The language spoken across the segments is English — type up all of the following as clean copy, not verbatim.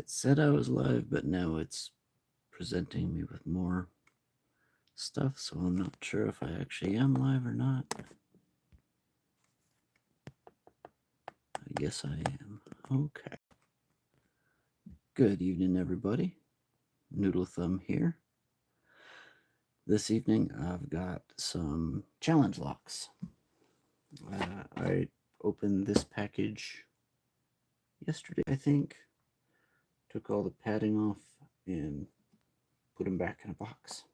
It said I was live, but now it's presenting me with more stuff, so I'm not sure if I actually am live or not. I guess I am. Okay. Good evening, everybody. Noodle Thumb here. This evening, I've got some challenge locks. I opened this package yesterday, I think. Took all the padding off and put them back in a box.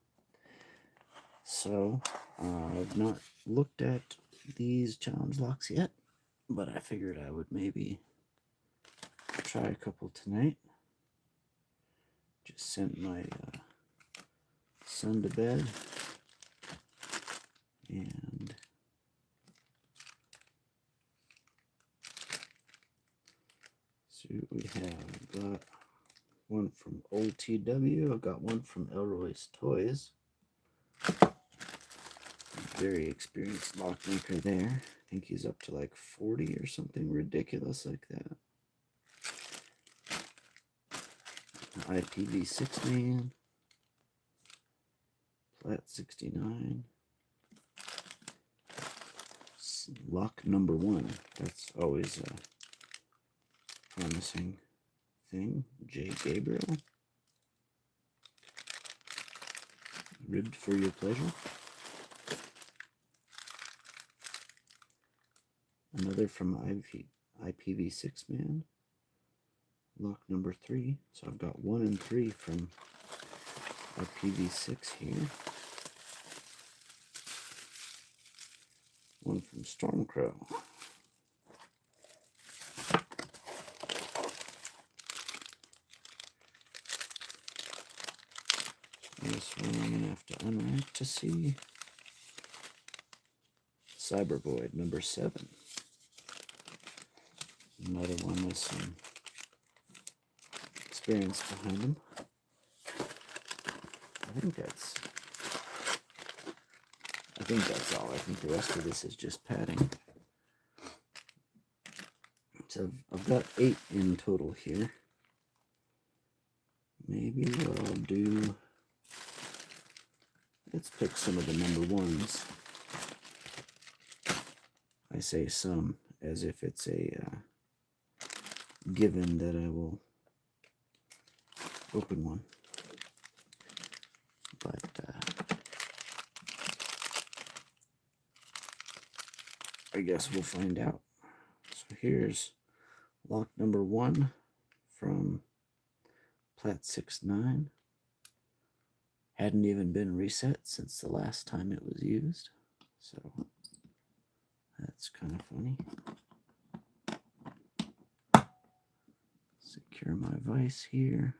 So, I've not looked at these challenge locks yet, but I figured I would maybe try a couple tonight. Just sent my son to bed, and see what we have. I've got one from OTW. I've got one from Elroy's Toys. Very experienced lockmaker there. I think he's up to like 40 or something ridiculous like that. IPv6 man. Plat 69. Lock number 1. That's always a promising thing. J. Gabriel. Ribbed for your pleasure. Another from IPv6 man. Lock number 3. So I've got 1 and 3 from IPv6 here. One from Stormcrow. This one I'm going to have to unwrap to see. Cybervoid number 7. Another one with some experience behind them. I think that's all. I think the rest of this is just padding. So I've got 8 in total here. Maybe what I'll do, let's pick some of the number 1s. I say some as if it's a given that I will open one. But I guess we'll find out. So here's lock number 1 from Plat 69. Hadn't even been reset since the last time it was used. So that's kind of funny. Secure my vise here.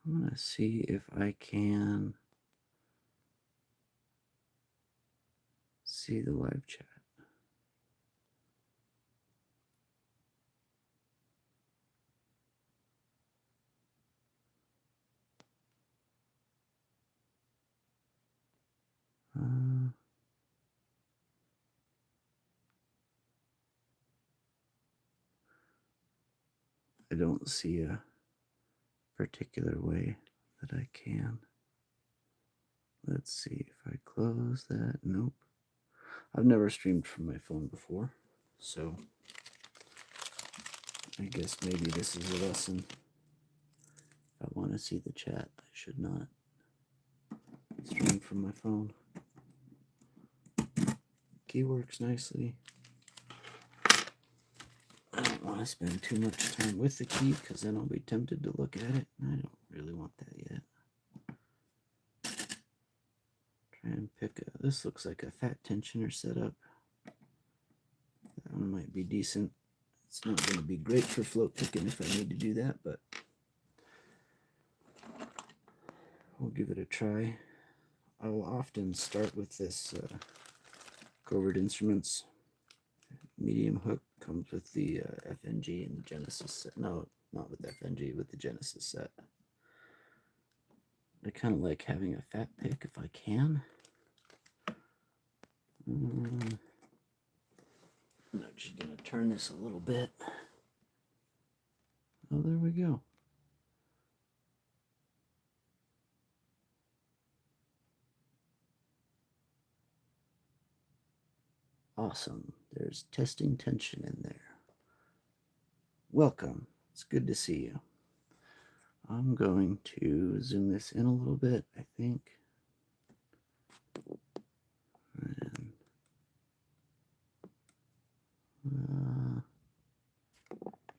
I'm going to see if I can see the live chat. I don't see a particular way that I can. Let's see if I close that. Nope. I've never streamed from my phone before, so I guess maybe this is a lesson. If I want to see the chat, I should not stream from my phone. Key works nicely. I don't want to spend too much time with the key because then I'll be tempted to look at it. I don't really want that yet. Try and pick a, this looks like a fat tensioner setup. That one might be decent. It's not going to be great for float picking if I need to do that, but we'll give it a try. I will often start with this Covert Instruments medium hook. Comes with the FNG and the Genesis set. No, not with FNG, with the Genesis set. I kind of like having a fat pick if I can. I'm actually going to turn this a little bit. Oh, there we go. Awesome. There's testing tension in there. Welcome. It's good to see you. I'm going to zoom this in a little bit, I think. And,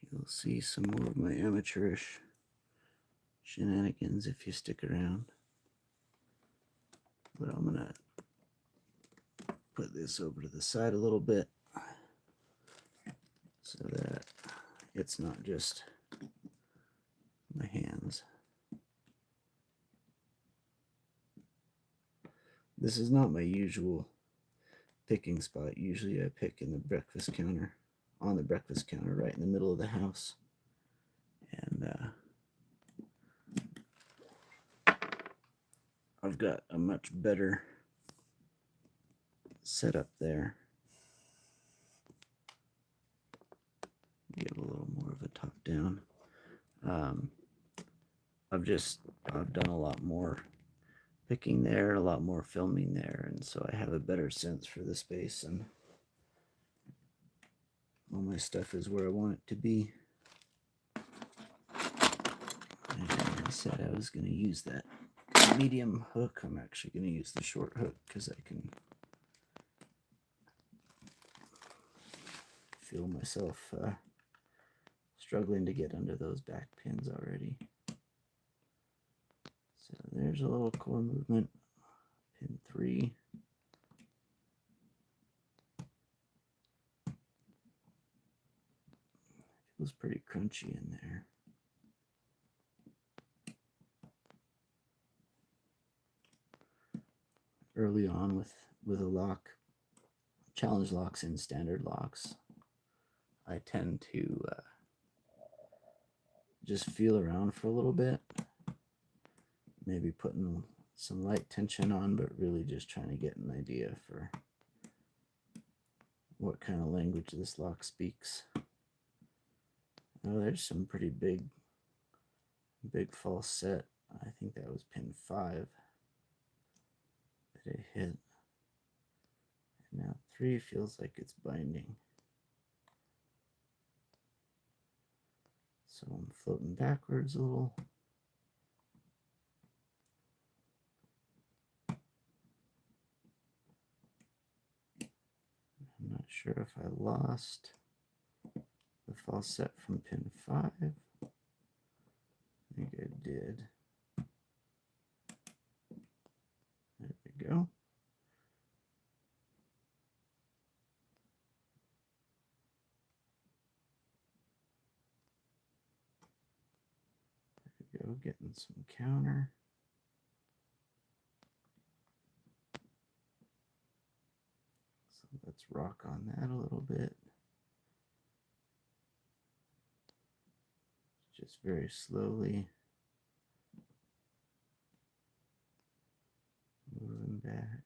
you'll see some more of my amateurish shenanigans if you stick around. But I'm going to put this over to the side a little bit so that it's not just my hands. This is not my usual picking spot. Usually I pick in the breakfast counter, on the breakfast counter right in the middle of the house. And I've got a much better setup there. Give a little more of a top down. I've done a lot more picking there, a lot more filming there, and so I have a better sense for the space, and all my stuff is where I want it to be. And I said I was going to use that medium hook. I'm actually going to use the short hook because I can feel myself struggling to get under those back pins already. So there's a little core movement, pin 3. Feels pretty crunchy in there. Early on with a lock, challenge locks and standard locks, I tend to just feel around for a little bit, maybe putting some light tension on, but really just trying to get an idea for what kind of language this lock speaks. Oh, there's some pretty big false set. I think that was pin 5 that it hit. And now 3 feels like it's binding. So I'm floating backwards a little. I'm not sure if I lost the false set from pin 5. I think I did. There we go. There we go, getting some counter. So let's rock on that a little bit. Just very slowly moving back.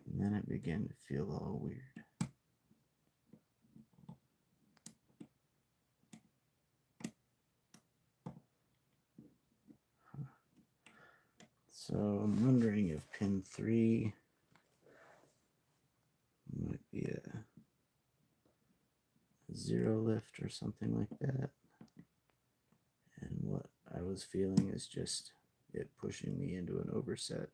And then it began to feel all weird. So I'm wondering if pin 3 might be a 0 lift or something like that. And what I was feeling is just it pushing me into an overset.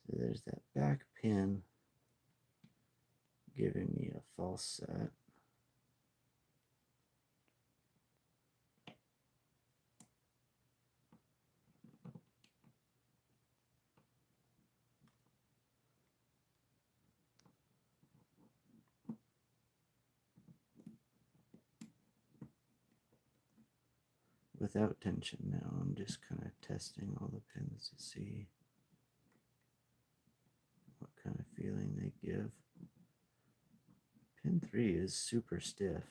So there's that back pin giving me a false set. Without tension now, I'm just kind of testing all the pins to see what kind of feeling they give. Pin pin 3 is super stiff.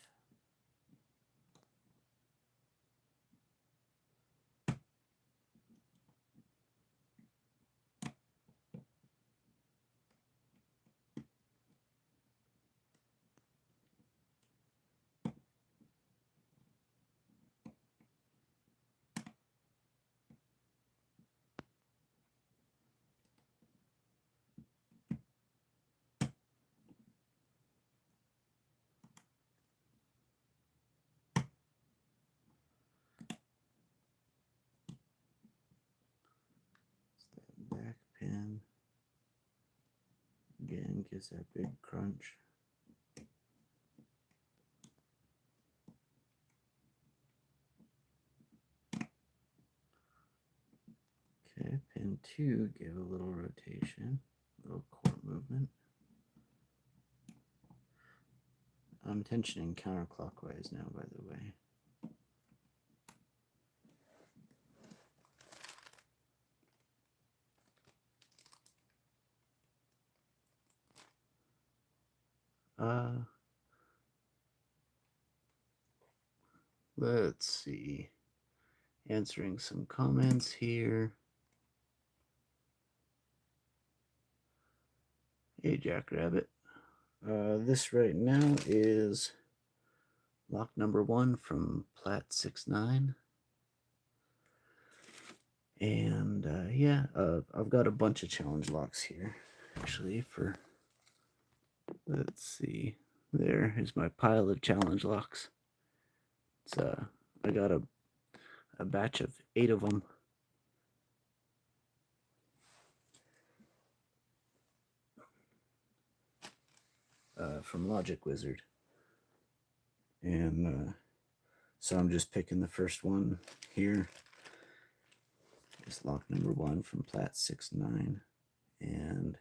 Back pin again gives that big crunch. Okay, pin 2 give a little rotation, a little core movement. I'm tensioning counterclockwise now, by the way. Let's see. Answering some comments here. Hey, Jackrabbit. This right now is lock number 1 from Plat 69. And yeah, I've got a bunch of challenge locks here, actually, for, let's see, there is my pile of challenge locks. It's I got a batch of 8 of them. From Logic Wizard. And so I'm just picking the first one here. It's lock number 1 from Plat 69. And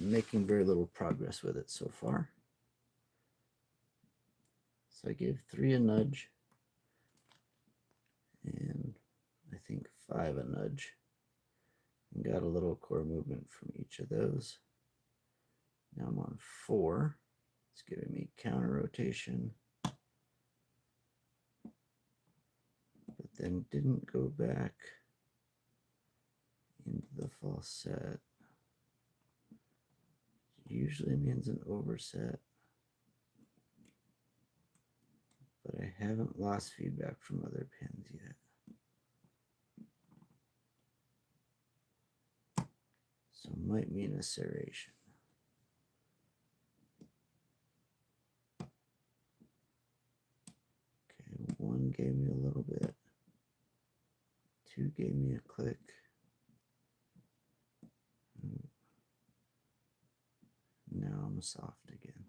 making very little progress with it so far. So I gave 3 a nudge, and I think 5 a nudge, and got a little core movement from each of those. Now I'm on 4. It's giving me counter rotation, but then didn't go back into the false set. Usually means an overset, but I haven't lost feedback from other pins yet. So it might mean a serration. Okay, 1 gave me a little bit. 2 gave me a click. Now I'm soft again.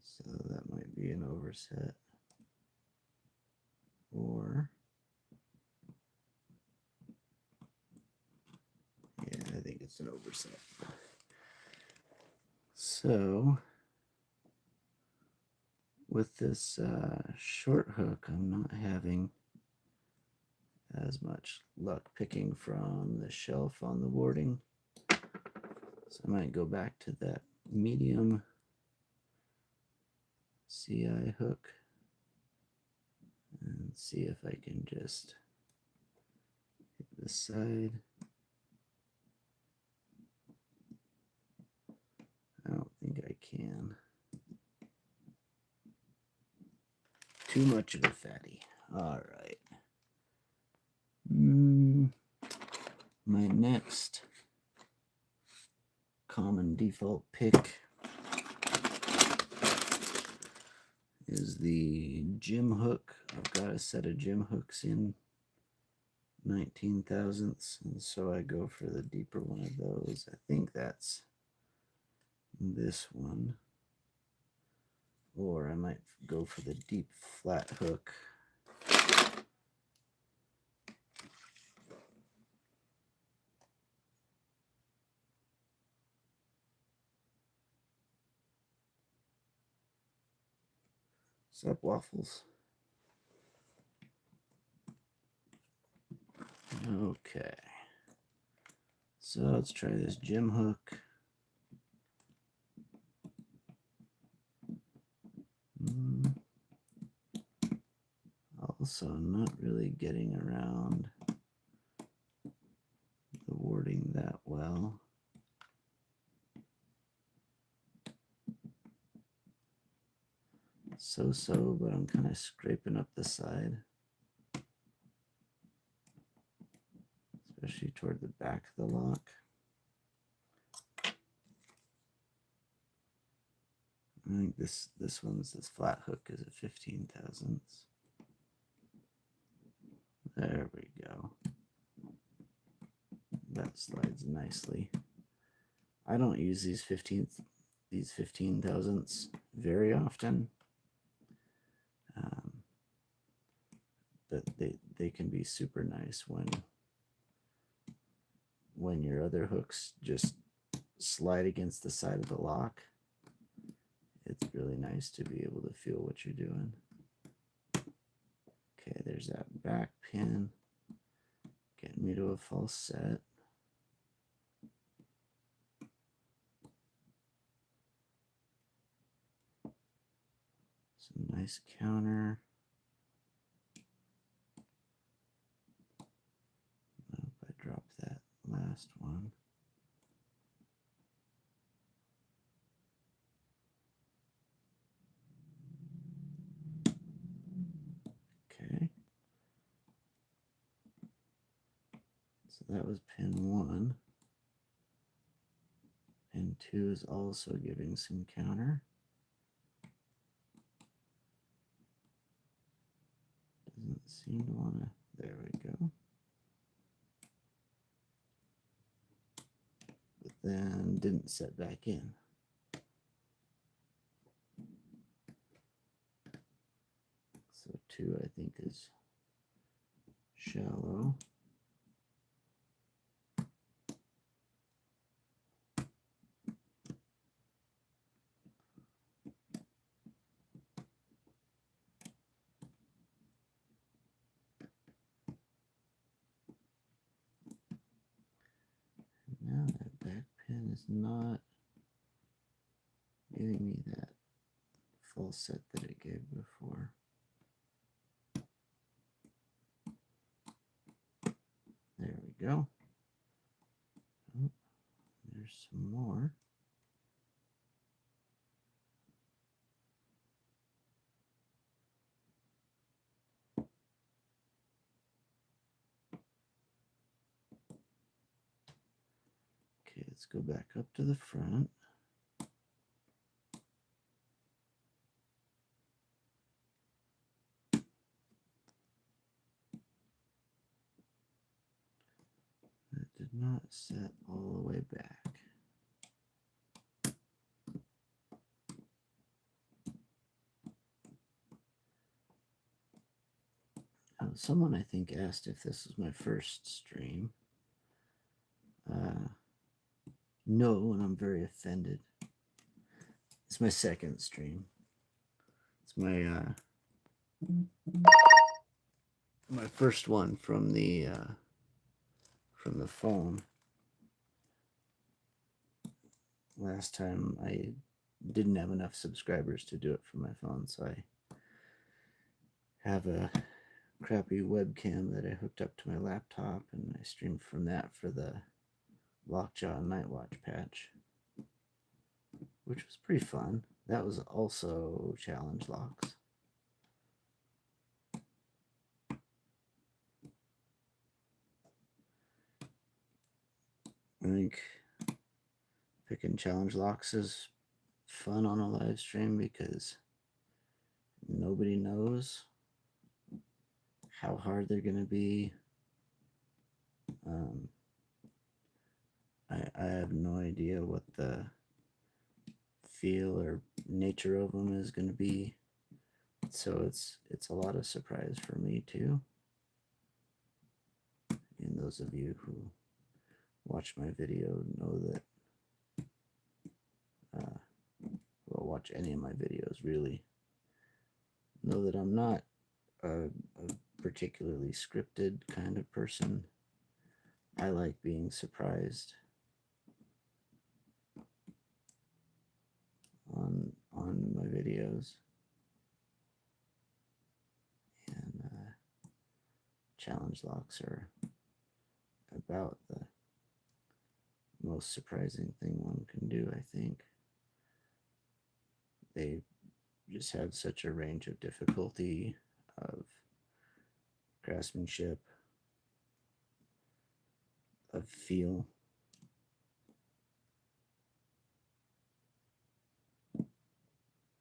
So that might be an overset. Or, yeah, I think it's an overset. So, with this short hook, I'm not having as much luck picking from the shelf on the warding. So I might go back to that medium CI hook and see if I can just hit this side. I don't think I can. Too much of a fatty. All right. My next common default pick is the gym hook. I've got a set of gym hooks in 19 thousandths, and so I go for the deeper one of those. I think that's this one, or I might go for the deep flat hook. What's up, Waffles? Okay. So let's try this gym hook. Also, not really getting around the wording that well. So, but I'm kind of scraping up the side, especially toward the back of the lock. I think this flat hook is a 15 thousandths. There we go. That slides nicely. I don't use these 15 thousandths very often, but they can be super nice when your other hooks just slide against the side of the lock. It's really nice to be able to feel what you're doing. Okay, there's that back pin, getting me to a false set. Some nice counter. Nope, I dropped that last one. Okay. So that was pin 1. Pin 2 is also giving some counter. Doesn't seem to want to. There we go. But then didn't set back in. So 2, I think, is shallow. Now that back pin is not giving me that full set that it gave before. There we go. Oh, there's some more. Okay, let's go back up to the front. That did not set all the way back. Someone, I think, asked if this was my first stream. No, and I'm very offended. It's my second stream. It's my first one from the phone. Last time I didn't have enough subscribers to do it from my phone, so I have a crappy webcam that I hooked up to my laptop, and I streamed from that for the Lockjaw and Nightwatch patch, which was pretty fun. That was also challenge locks. I think picking challenge locks is fun on a live stream because nobody knows how hard they're going to be. I have no idea what the feel or nature of them is going to be, so it's a lot of surprise for me too. And those of you who watch my video know that watch any of my videos really know that I'm not a particularly scripted kind of person. I like being surprised on my videos, and challenge locks are about the most surprising thing one can do. I think they just have such a range of difficulty, of craftsmanship, of feel.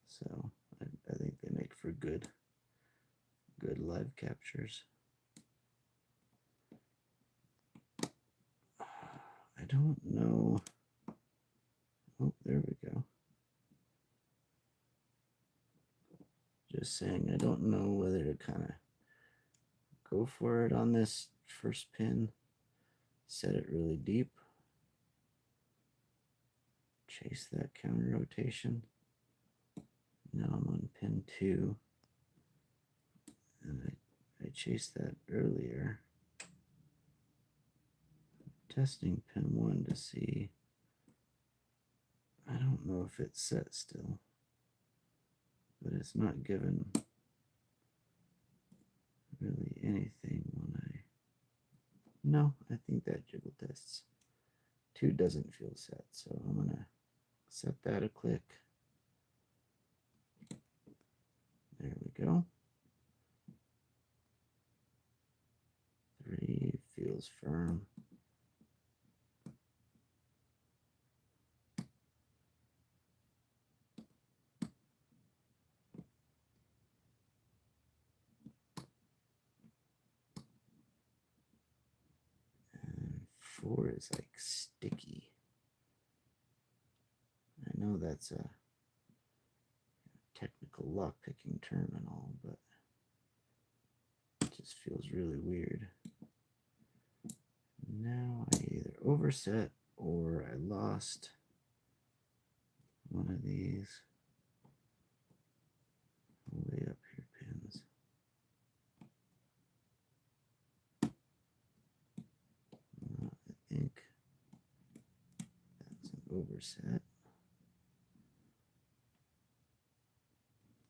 So I think they make for good live captures. I don't know. Oh, there we go. Just saying, I don't know whether to kind of go for it on this first pin, set it really deep, chase that counter rotation. Now I'm on pin 2, and I chased that earlier. Testing pin 1 to see. I don't know if it's set still, but it's not given really anything when I... No, I think that jiggle tests. 2 doesn't feel set, so I'm going to set that a click. There we go. 3 feels firm. And 4 is like sticky. I know that's a technical lock picking term and all, but it just feels really weird. Now I either overset or I lost one of these way up here pins. I think that's an overset.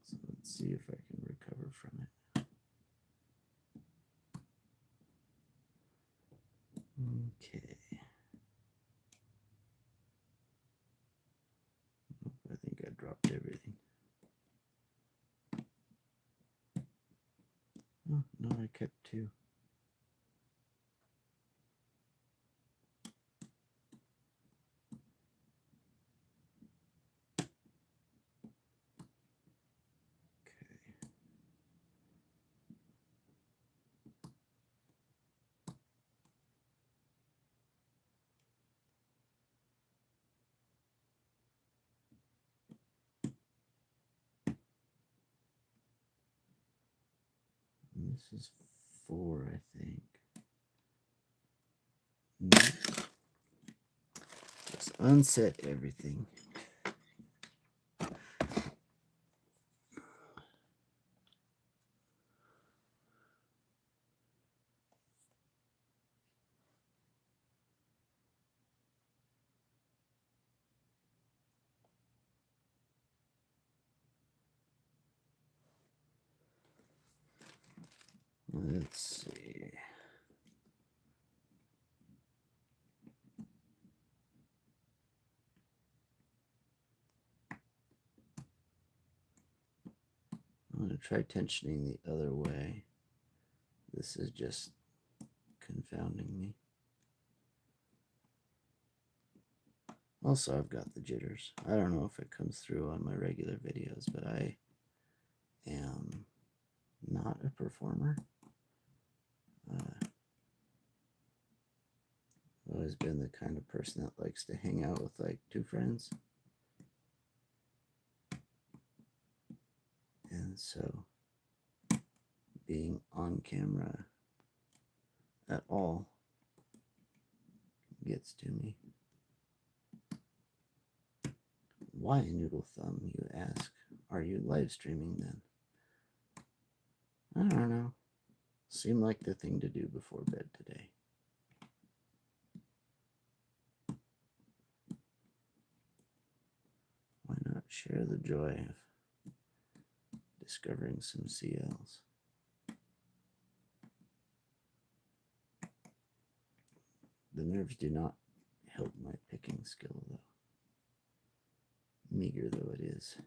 So let's see if I can recover from it. Okay. I think I dropped everything. Oh, no, I kept 2. Okay. And this is 4, I think. Let's unset everything. Let's see. I'm going to try tensioning the other way. This is just confounding me. Also, I've got the jitters. I don't know if it comes through on my regular videos, but I am not a performer. I've always been the kind of person that likes to hang out with like 2 friends. And so being on camera at all gets to me. Why, Noodle Thumb, you ask? Are you live streaming then? I don't know. Seemed like the thing to do before bed today. Why not share the joy of discovering some CLs? The nerves do not help my picking skill, though. Meager though it is.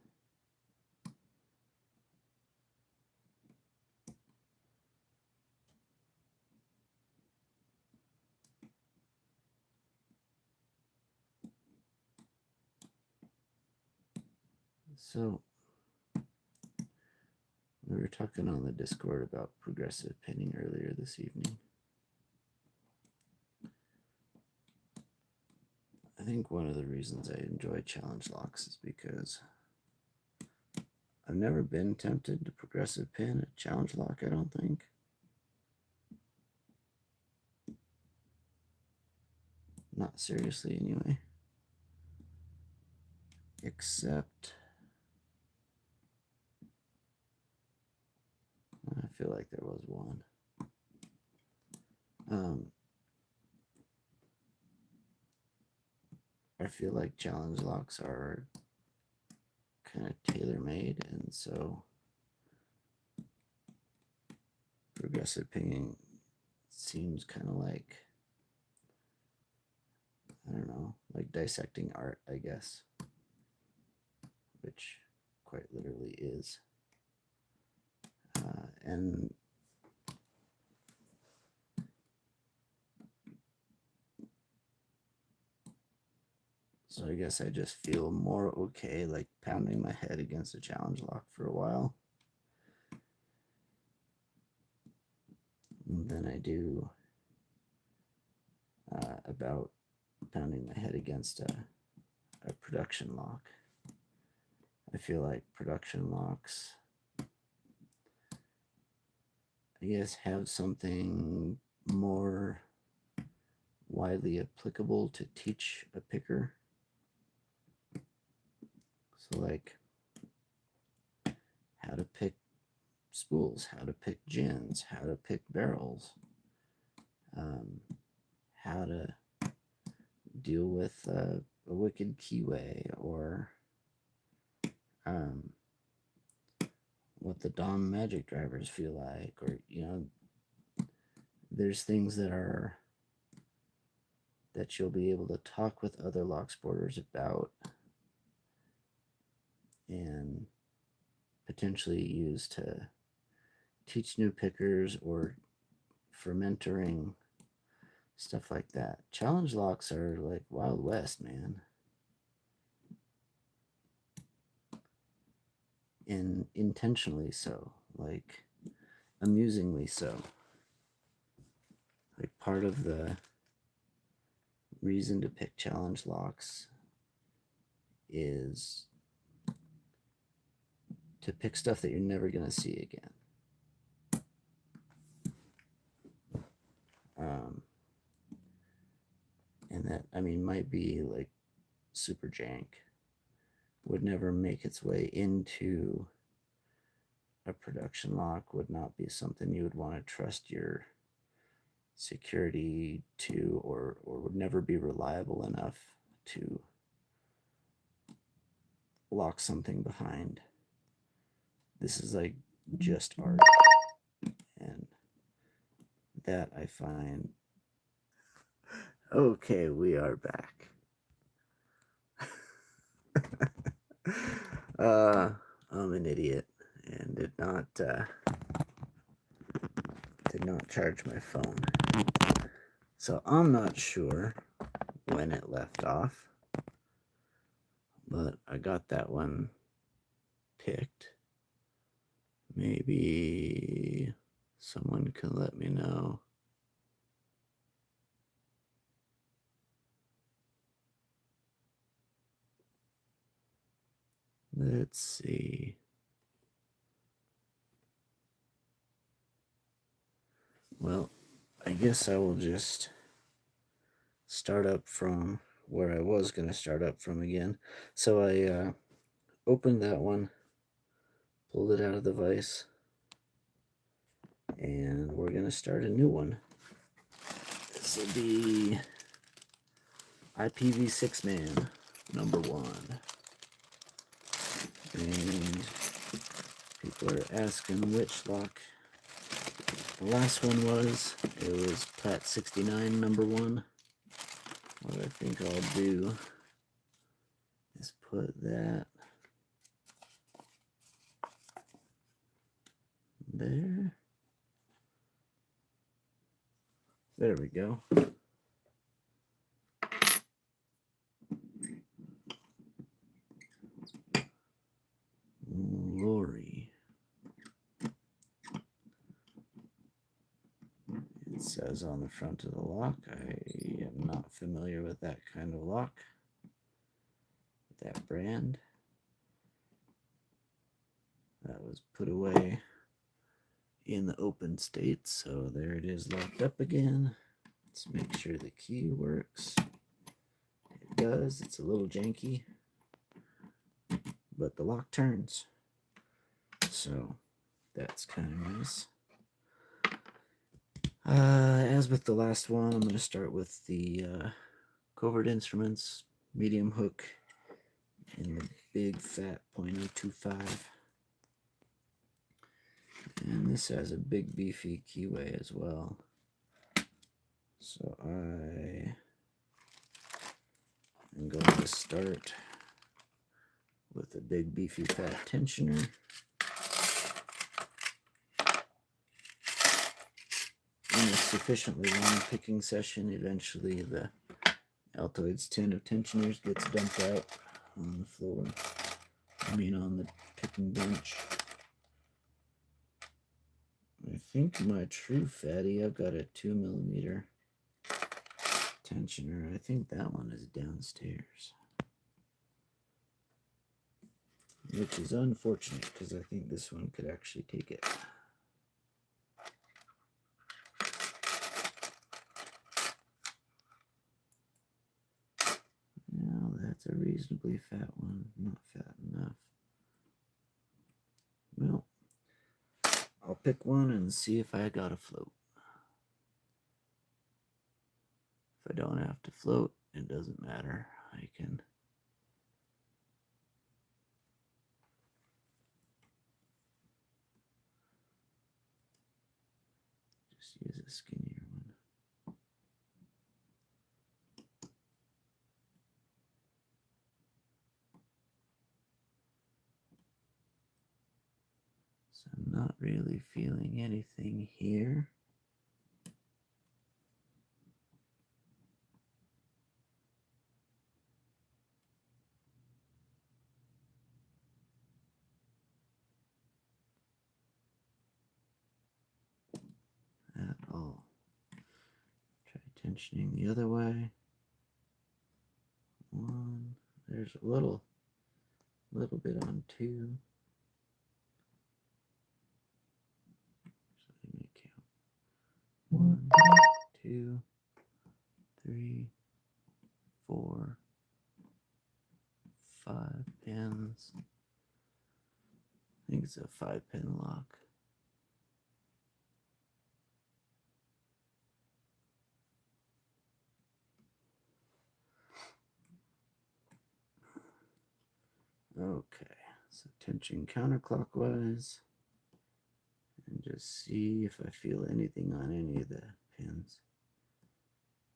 So, we were talking on the Discord about progressive pinning earlier this evening. I think one of the reasons I enjoy challenge locks is because I've never been tempted to progressive pin a challenge lock, I don't think. Not seriously, anyway. Except, I feel like there was one. I feel like challenge locks are kind of tailor-made, and so progressive pinging seems kind of like, I don't know, like dissecting art, I guess, which quite literally is. And so I guess I just feel more okay like pounding my head against a challenge lock for a while than I do about pounding my head against a production lock. I feel like production locks, I guess, have something more widely applicable to teach a picker. So, like, how to pick spools, how to pick gins, how to pick barrels, how to deal with a wicked keyway, or what the Dom magic drivers feel like, or, you know, there's things that you'll be able to talk with other lock sporters about and potentially use to teach new pickers or for mentoring, stuff like that. Challenge locks are like Wild West, man. And intentionally so, like amusingly so. Like, part of the reason to pick challenge locks is to pick stuff that you're never going to see again. And that, I mean, might be like super jank, would never make its way into a production lock, would not be something you would want to trust your security to, or would never be reliable enough to lock something behind. This is like just art, and that I find. Okay, we are back. I'm an idiot and did not charge my phone, so I'm not sure when it left off, but I got that one picked. Maybe someone can let me know. Let's see. Well, I guess I will just start up from where I was going to start up from again. So I opened that one, pulled it out of the vise, And we're going to start a new one. This will be IPv6 Man #1. And people are asking which lock the last one was. It was Plat 69 #1. What I think I'll do is put that there. There we go. Lori. It says on the front of the lock. I am not familiar with that kind of lock, that brand. That was put away in the open state, so there it is locked up again. Let's make sure the key works. It does. It's a little janky, but the lock turns, so that's kind of nice. As with the last one, I'm going to start with the covert instruments, medium hook, and the big fat .025. And this has a big beefy keyway as well. So I am going to start with a big beefy fat tensioner. In a sufficiently long picking session, eventually the Altoids tin of tensioners gets dumped out on the floor. On the picking bench. I think my true fatty, I've got a 2mm tensioner. I think that one is downstairs. Which is unfortunate because I think this one could actually take it. Now that's a reasonably fat one. Not fat enough. Well, I'll pick one and see if I got a float. If I don't have to float, it doesn't matter. I can just use a skinnier one. So I'm not really feeling anything here. At all. Try tensioning the other way. One. There's a little bit on two. So let me count. 1, 2, 3, 4, 5 pins. I think it's a 5-pin lock. Okay, so tension counterclockwise, and just see if I feel anything on any of the pins.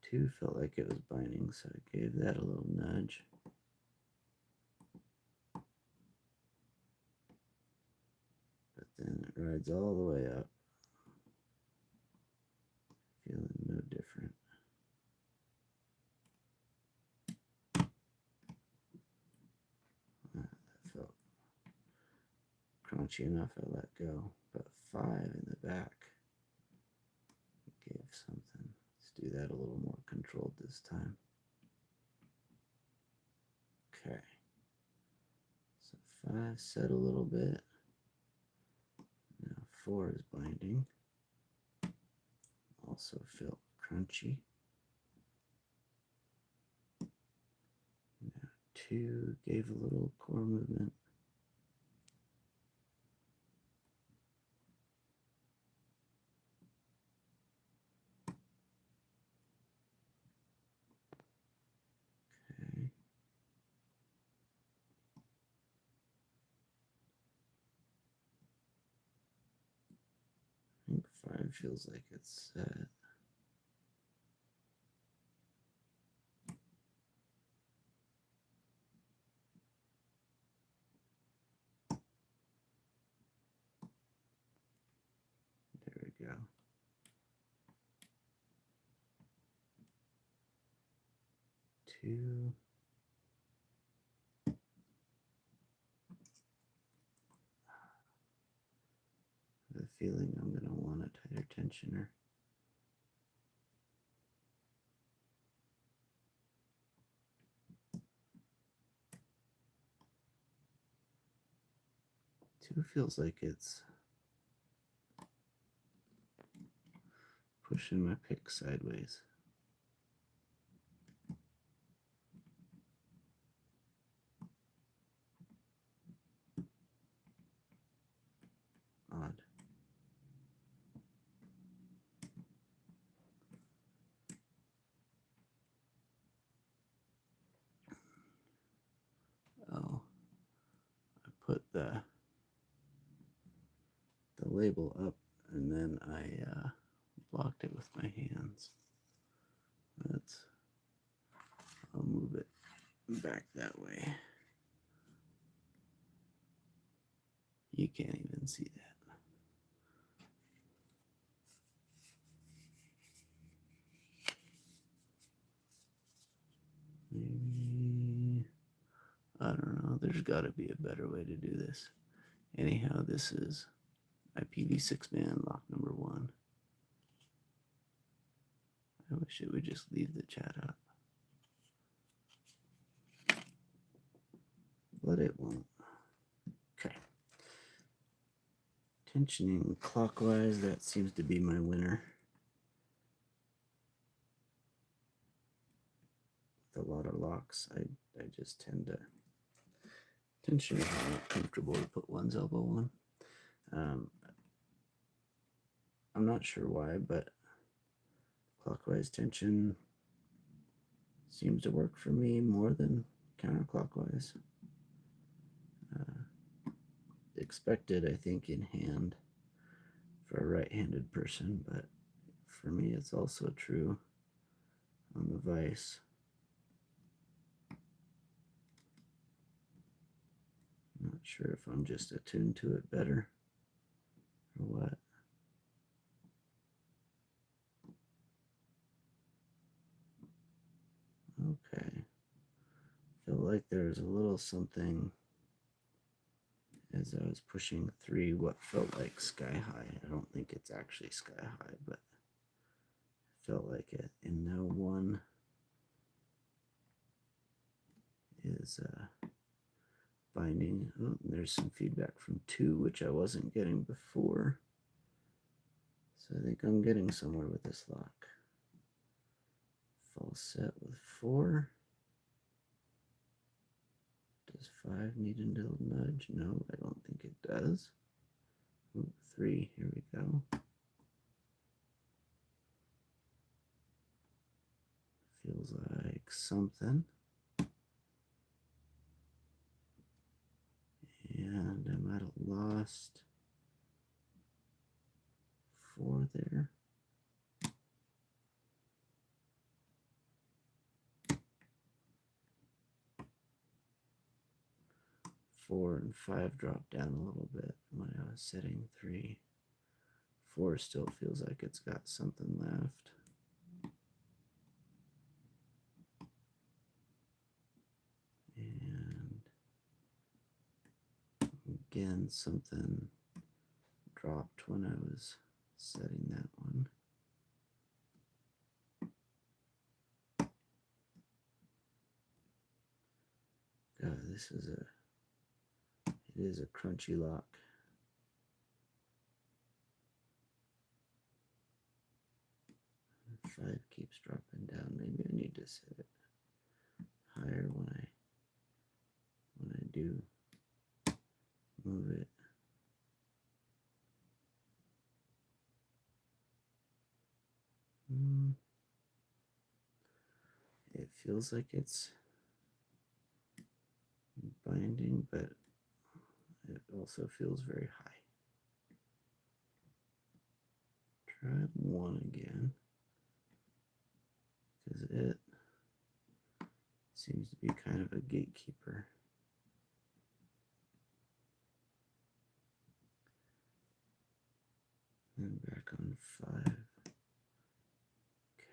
2 felt like it was binding, so I gave that a little nudge. But then it rides all the way up. Feeling no different. That felt crunchy enough, I let go. But 5 in the back gave something. Let's do that a little more controlled this time. Okay. So 5 set a little bit. Now 4 is binding. Also felt crunchy. Now 2 gave a little core movement. 5 feels like it's set. There we go. 2. The feeling I'm going to want a tighter tensioner. Two feels like it's pushing my pick sideways. Odd. Oh, I put the label up and then I blocked it with my hands. I'll move it back that way. You can't even see that. Maybe, I don't know, there's got to be a better way to do this. Anyhow, this is IPv6 band lock number 1. I wish it would just leave the chat up. But it won't. Okay. Tensioning clockwise, that seems to be my winner. With a lot of locks, I just tend to tension is not comfortable to put one's elbow on. I'm not sure why, but clockwise tension seems to work for me more than counterclockwise. Expected, I think, in hand for a right-handed person, but for me it's also true on the vise. I'm not sure if I'm just attuned to it better or what. Okay. Feel like there's a little something as I was pushing 3 what felt like sky high. I don't think it's actually sky high, but it felt like it. And now 1 is binding. Oh, there's some feedback from 2, which I wasn't getting before. So I think I'm getting somewhere with this lock. False set with 4. Does 5 need a little nudge? No, I don't think it does. Ooh, 3, here we go. Feels like something. And I might have lost 4 there. Four and 5 dropped down a little bit when I was setting 3. 4 still feels like it's got something left. And again, something dropped when I was setting that one. God, it is a crunchy lock. 5 keeps dropping down. Maybe I need to set it higher when I do move it. It feels like it's binding, but it also feels very high. Try 1 again, because it seems to be kind of a gatekeeper. And back on 5.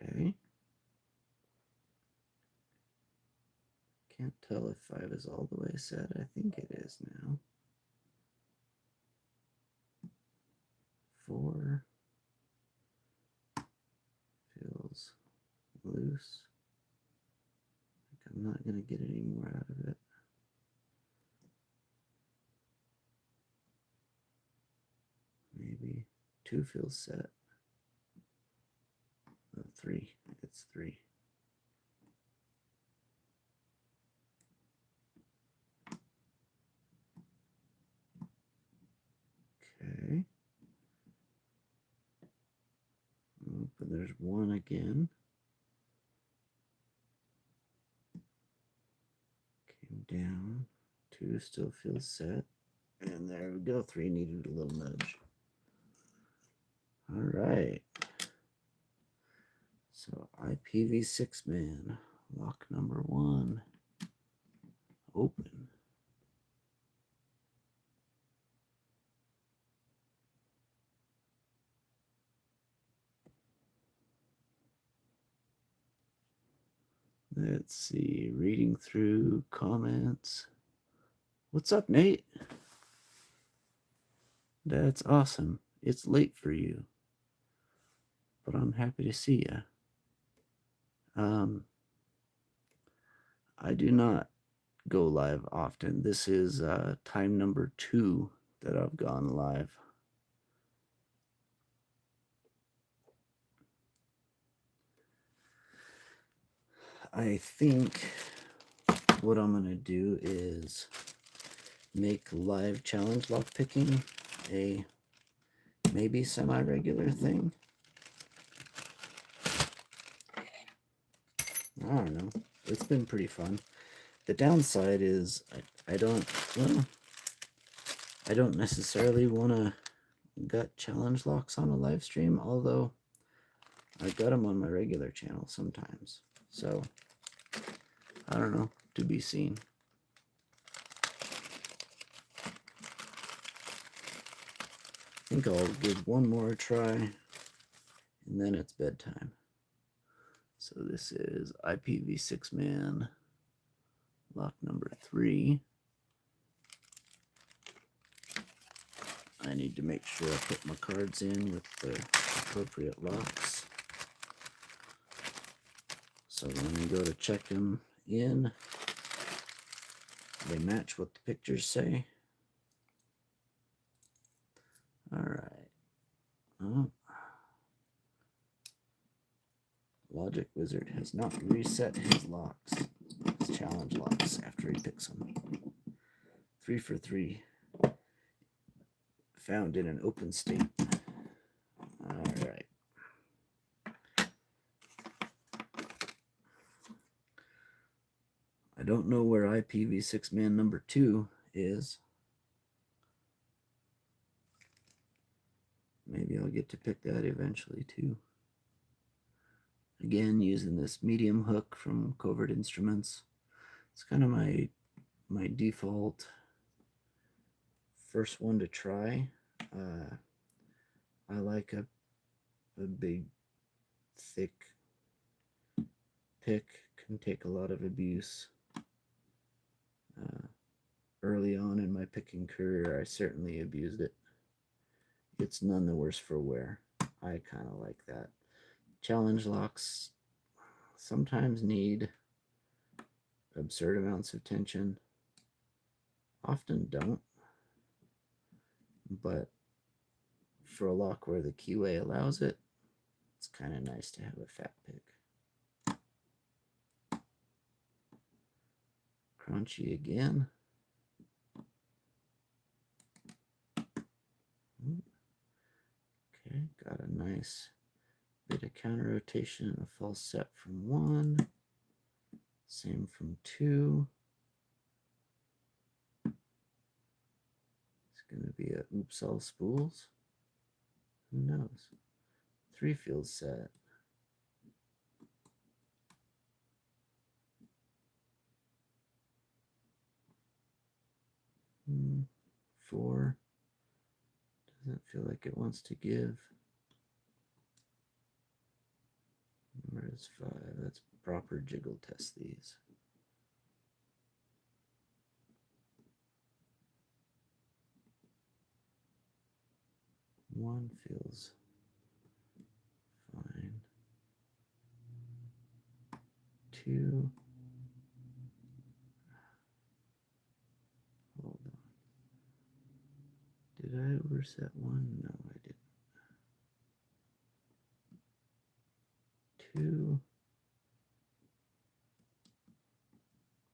Okay. Can't tell if 5 is all the way set. I think it is now. 4 feels loose. I'm not going to get any more out of it. Maybe 2 feels set. Oh, 3. It's 3. Okay. Oh, but there's 1 again. Came down. 2 still feels set. And there we go. 3 needed a little nudge. All right. So IPv6 man, lock number 1, open. Let's see, reading through comments. What's up, Nate? That's awesome. It's late for you, but I'm happy to see you. I do not go live often. This is time number 2 that I've gone live. I think what I'm going to do is make live challenge lock picking a maybe semi-regular thing. I don't know. It's been pretty fun. The downside is I don't necessarily want to gut challenge locks on a live stream, although I got them on my regular channel sometimes. So I don't know, to be seen. I think I'll give one more try, and then it's bedtime. So this is IPv6 man, lock number 3. I need to make sure I put my cards in with the appropriate locks. So when we go to check them in, they match what the pictures say. All right. Oh. Logic Wizard has not reset his locks, his challenge locks, after he picks them. 3 for 3. Found in an open state. All right. I don't know where IPv6 man number 2 is. Maybe I'll get to pick that eventually too. Again, using this medium hook from Covert Instruments. It's kind of my default first one to try. I like a big, thick pick. Can take a lot of abuse. Early on in my picking career, I certainly abused it. It's none the worse for wear. I kind of like that. Challenge locks sometimes need absurd amounts of tension. Often don't. But for a lock where the keyway allows it, it's kind of nice to have a fat pick. Crunchy again. Okay, got a nice bit of counter rotation and a false set from 1. Same from 2. It's going to be a oops all spools. Who knows? 3 feels set. Hmm. 4 doesn't feel like it wants to give. Where is 5? Let's proper jiggle test these. One feels fine. 2. Hold on. Did I overset 1? No, I didn't. 2.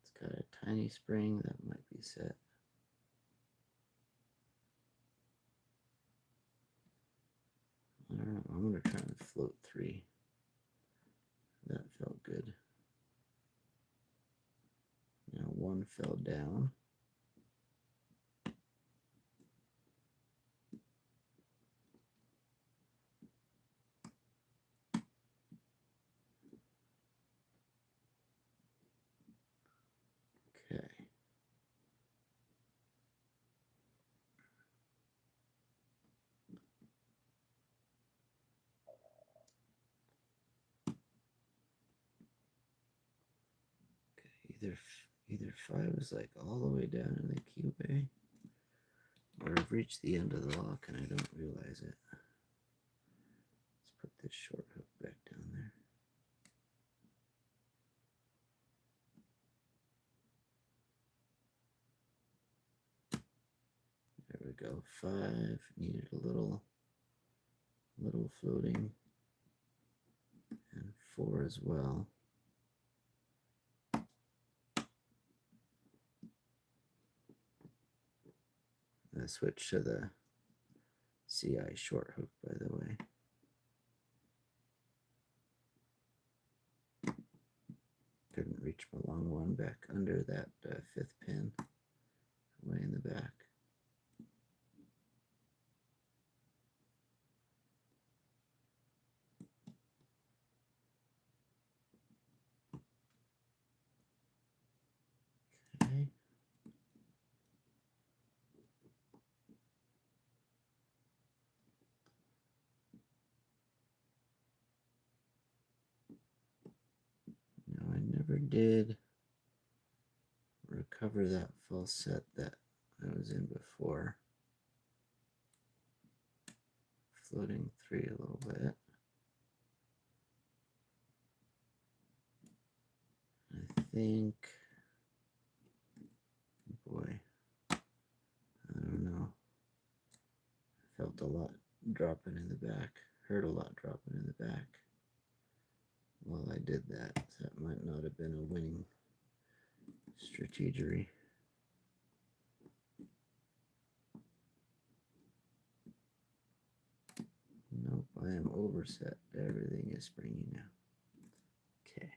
It's got a tiny spring that might be set. I don't know. I'm going to try and float 3. That felt good. Now 1 fell down. Okay. Either 5 is like all the way down in the cube, or I've reached the end of the lock and I don't realize it. Let's put this short hook back down there. There we go. 5 needed a little floating, and 4 as well. I switched to the CI short hook, by the way. Couldn't reach my long one back under that 5th pin, way in the back. Okay. Now I never did recover that false set that I was in before. Floating 3 a little bit. I think, boy, I don't know. I felt a lot dropping in the back, heard a lot dropping in the back while I did that. So that might not have been a winning strategy. Nope, I am overset. Everything is springy now. Okay.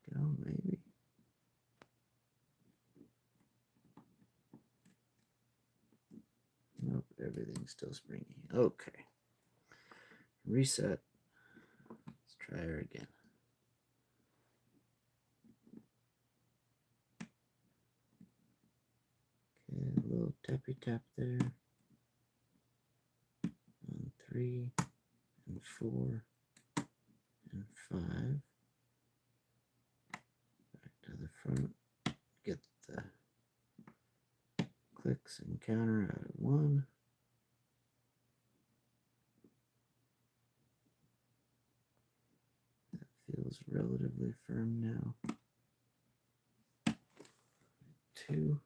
There we go, maybe. Nope, everything's still springy. Okay. Reset. Let's try her again. Okay, a little tappy tap there. On 3 and 4 and 5. Back to the front. Get the clicks and counter out of 1. That feels relatively firm now. 2.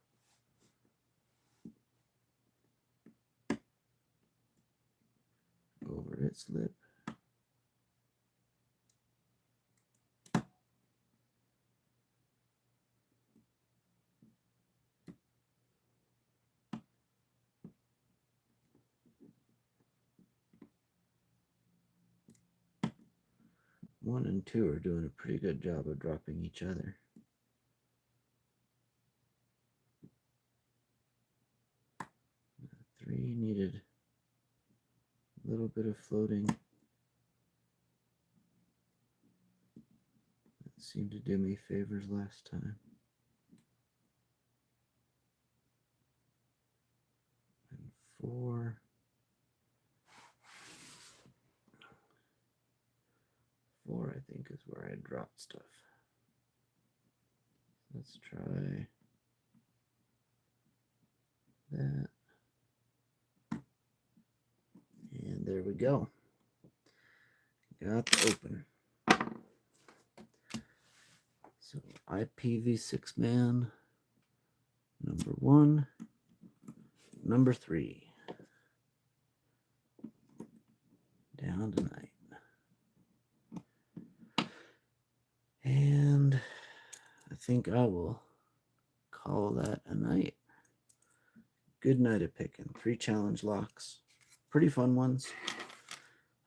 Over its lip. One and 2 are doing a pretty good job of dropping each other. 3 needed a little bit of floating. It seemed to do me favors last time. And 4. 4, I think, is where I dropped stuff. Let's try that. And there we go. Got the open. So IPv6 man, number 1, number 3. Down tonight. And I think I will call that a night. Good night of picking. 3 challenge locks. Pretty fun ones.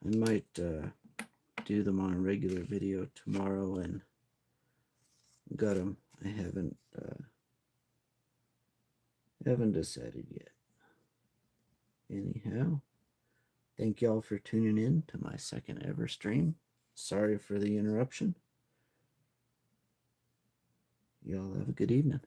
I might do them on a regular video tomorrow and gut them. I haven't decided yet. Anyhow, thank y'all for tuning in to my second ever stream. Sorry for the interruption. Y'all have a good evening.